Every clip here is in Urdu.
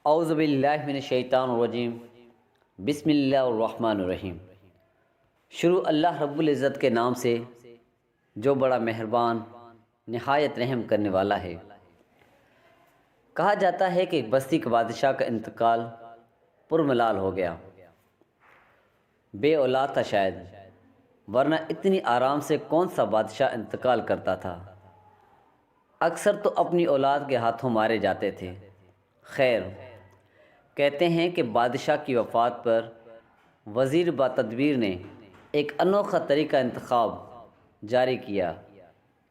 اعوذ باللہ من الشیطان الرجیم بسم اللہ الرحمن الرحیم۔ شروع اللہ رب العزت کے نام سے جو بڑا مہربان نہایت رحم کرنے والا ہے۔ کہا جاتا ہے کہ ایک بستی کے بادشاہ کا انتقال پرملال ہو گیا۔ بے اولاد تھا شاید، ورنہ اتنی آرام سے کون سا بادشاہ انتقال کرتا تھا۔ اکثر تو اپنی اولاد کے ہاتھوں مارے جاتے تھے۔ خیر، کہتے ہیں کہ بادشاہ کی وفات پر وزیر با تدبیر نے ایک انوکھا طریقہ انتخاب جاری کیا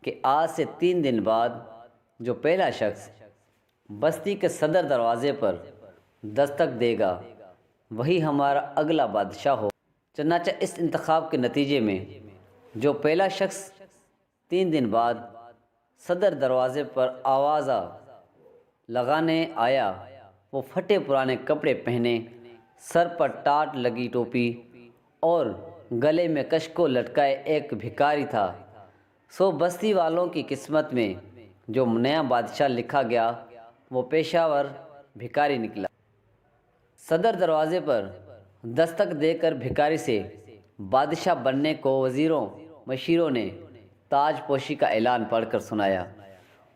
کہ آج سے 3 دن بعد جو پہلا شخص بستی کے صدر دروازے پر دستک دے گا وہی ہمارا اگلا بادشاہ ہو۔ چنانچہ اس انتخاب کے نتیجے میں جو پہلا شخص 3 دن بعد صدر دروازے پر آوازہ لگانے آیا وہ پھٹے پرانے کپڑے پہنے، سر پر ٹاٹ لگی ٹوپی اور گلے میں کشکول لٹکائے ایک بھکاری تھا۔ سو بستی والوں کی قسمت میں جو نیا بادشاہ لکھا گیا وہ پیشہ ور بھکاری نکلا۔ صدر دروازے پر دستک دے کر بھکاری سے بادشاہ بننے کو وزیروں مشیروں نے تاج پوشی کا اعلان پڑھ کر سنایا۔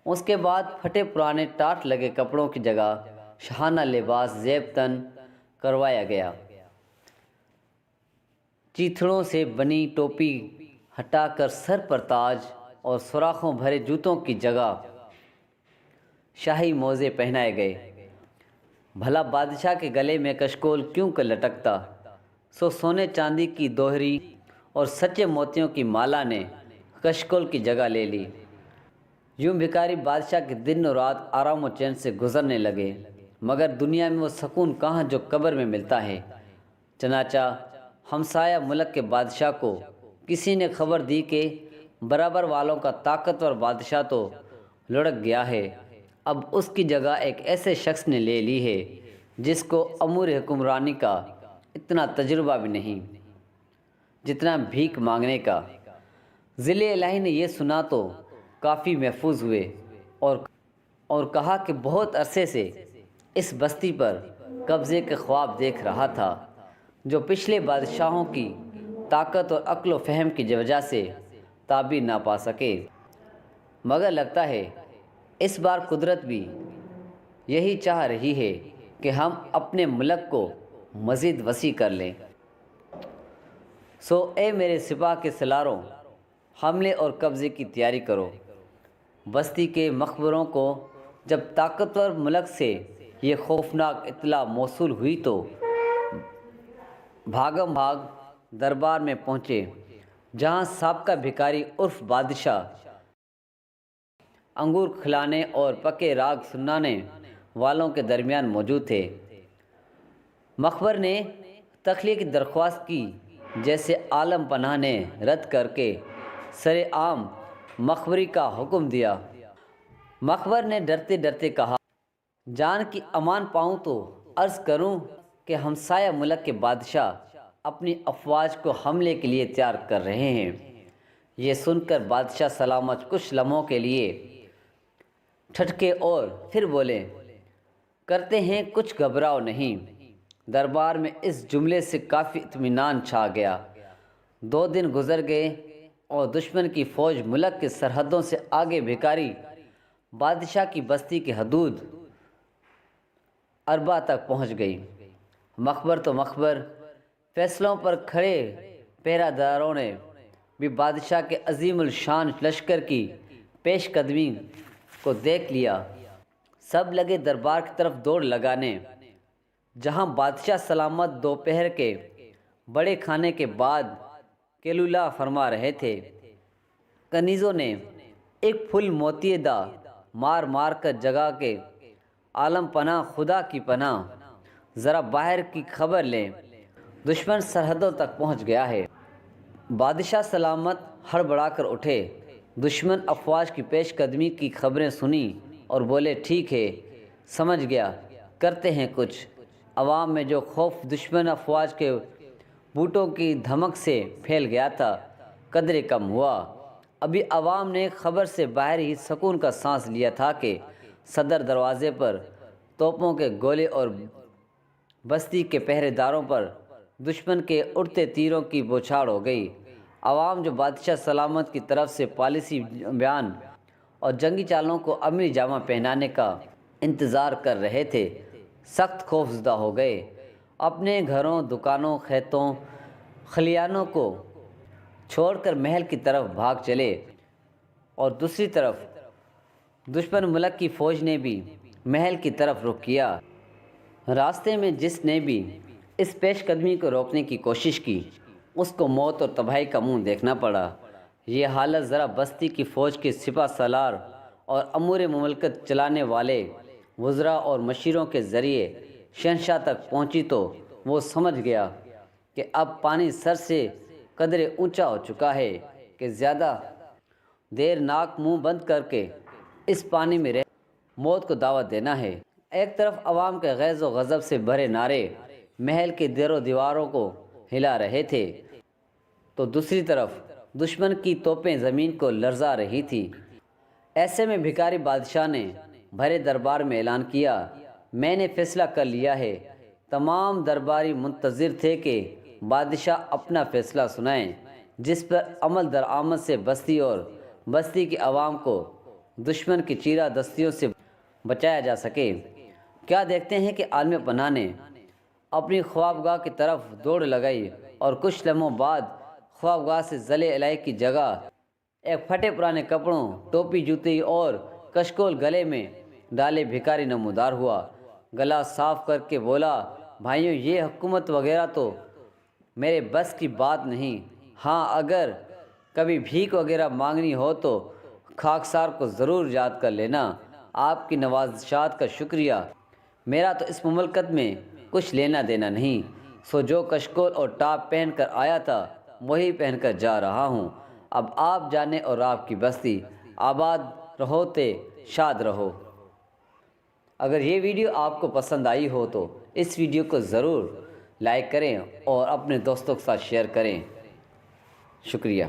اس کے بعد پھٹے پرانے ٹاٹ لگے کپڑوں کی جگہ شاہانہ لباس زیب تن کروایا گیا۔ چیتھڑوں سے بنی ٹوپی ہٹا کر سر پر تاج اور سوراخوں بھرے جوتوں کی جگہ شاہی موزے پہنائے گئے۔ بھلا بادشاہ کے گلے میں کشکول کیوں کر لٹکتا؟ سو سونے چاندی کی دوہری اور سچے موتیوں کی مالا نے کشکول کی جگہ لے لی۔ یوں بھکاری بادشاہ کے دن و رات آرام و چین سے گزرنے لگے، مگر دنیا میں وہ سکون کہاں جو قبر میں ملتا ہے۔ چنانچہ ہمسایہ ملک کے بادشاہ کو کسی نے خبر دی کہ برابر والوں کا طاقتور بادشاہ تو لڑک گیا ہے، اب اس کی جگہ ایک ایسے شخص نے لے لی ہے جس کو امور حکمرانی کا اتنا تجربہ بھی نہیں جتنا بھیک مانگنے کا۔ ذل الہی نے یہ سنا تو کافی محفوظ ہوئے اور کہا کہ بہت عرصے سے اس بستی پر قبضے کے خواب دیکھ رہا تھا جو پچھلے بادشاہوں کی طاقت اور عقل و فہم کی وجہ سے تعبیر نہ پا سکے، مگر لگتا ہے اس بار قدرت بھی یہی چاہ رہی ہے کہ ہم اپنے ملک کو مزید وسیع کر لیں۔ سو اے میرے سپاہ کے سالاروں، حملے اور قبضے کی تیاری کرو۔ بستی کے مخبروں کو جب طاقتور ملک سے یہ خوفناک اطلاع موصول ہوئی تو بھاگم بھاگ دربار میں پہنچے، جہاں سابقہ بھکاری عرف بادشاہ انگور کھلانے اور پکے راگ سنانے والوں کے درمیان موجود تھے۔ مخبر نے تخلیہ کی درخواست کی، جیسے عالم پناہ نے رد کر کے سر عام مخبری کا حکم دیا۔ مخبر نے ڈرتے ڈرتے کہا، جان کی امان پاؤں تو عرض کروں کہ ہمسایہ ملک کے بادشاہ اپنی افواج کو حملے کے لیے تیار کر رہے ہیں۔ یہ سن کر بادشاہ سلامت کچھ لمحوں کے لیے ٹھٹکے اور پھر بولے، کرتے ہیں کچھ گھبراؤ نہیں۔ دربار میں اس جملے سے کافی اطمینان چھا گیا۔ 2 دن گزر گئے اور دشمن کی فوج ملک کی سرحدوں سے آگے بھکاری بادشاہ کی بستی کی حدود اربا تک پہنچ گئی۔ مخبر تو مخبر، فیصلوں پر کھڑے پہرہ داروں نے بھی بادشاہ کے عظیم الشان لشکر کی پیش قدمی کو دیکھ لیا۔ سب لگے دربار کی طرف دوڑ لگانے، جہاں بادشاہ سلامت دوپہر کے بڑے کھانے کے بعد قیلولہ فرما رہے تھے۔ کنیزوں نے ایک پھول موتی دا مار مار کر جگا کے، عالم پناہ خدا کی پناہ، ذرا باہر کی خبر لیں، دشمن سرحدوں تک پہنچ گیا ہے۔ بادشاہ سلامت ہڑبڑا کر اٹھے، دشمن افواج کی پیش قدمی کی خبریں سنی اور بولے، ٹھیک ہے، سمجھ گیا، کرتے ہیں کچھ۔ عوام میں جو خوف دشمن افواج کے بوٹوں کی دھمک سے پھیل گیا تھا قدرے کم ہوا۔ ابھی عوام نے خبر سے باہر ہی سکون کا سانس لیا تھا کہ صدر دروازے پر توپوں کے گولے اور بستی کے پہرے داروں پر دشمن کے اڑتے تیروں کی بوچھاڑ ہو گئی۔ عوام جو بادشاہ سلامت کی طرف سے پالیسی بیان اور جنگی چالوں کو عملی جامہ پہنانے کا انتظار کر رہے تھے، سخت خوف زدہ ہو گئے۔ اپنے گھروں، دکانوں، کھیتوں، خلیانوں کو چھوڑ کر محل کی طرف بھاگ چلے، اور دوسری طرف دشمن ملک کی فوج نے بھی محل کی طرف رخ کیا۔ راستے میں جس نے بھی اس پیش قدمی کو روکنے کی کوشش کی، اس کو موت اور تباہی کا منہ دیکھنا پڑا۔ یہ حالت ذرا بستی کی فوج کے سپہ سالار اور امور مملکت چلانے والے وزراء اور مشیروں کے ذریعے شہنشاہ تک پہنچی تو وہ سمجھ گیا کہ اب پانی سر سے قدرے اونچا ہو چکا ہے کہ زیادہ دیر ناک منہ بند کر کے اس پانی میں رہ موت کو دعوت دینا ہے۔ ایک طرف عوام کے غیظ و غضب سے بھرے نعرے محل کے در و دیواروں کو ہلا رہے تھے، تو دوسری طرف دشمن کی توپیں زمین کو لرزا رہی تھی۔ ایسے میں بھکاری بادشاہ نے بھرے دربار میں اعلان کیا، میں نے فیصلہ کر لیا ہے۔ تمام درباری منتظر تھے کہ بادشاہ اپنا فیصلہ سنائیں، جس پر عمل درآمد سے بستی اور بستی کے عوام کو دشمن کی چیرہ دستیوں سے بچایا جا سکے۔ کیا دیکھتے ہیں کہ عالم پناہ نے اپنی خوابگاہ کی طرف دوڑ لگائی، اور کچھ لمحوں بعد خوابگاہ سے زلے الہی کی جگہ ایک پھٹے پرانے کپڑوں، ٹوپی، جوتے اور کشکول گلے میں ڈالے بھکاری نمودار ہوا۔ گلا صاف کر کے بولا، بھائیوں، یہ حکومت وغیرہ تو میرے بس کی بات نہیں۔ ہاں، اگر کبھی بھیک وغیرہ مانگنی ہو تو خاکسار کو ضرور یاد کر لینا۔ آپ کی نوازشات کا شکریہ، میرا تو اس مملکت میں کچھ لینا دینا نہیں، سو جو کشکول اور ٹاپ پہن کر آیا تھا وہی پہن کر جا رہا ہوں۔ اب آپ جانے اور آپ کی بستی آباد رہو تے شاد رہو۔ اگر یہ ویڈیو آپ کو پسند آئی ہو تو اس ویڈیو کو ضرور لائک کریں اور اپنے دوستوں کے ساتھ شیئر کریں۔ شکریہ۔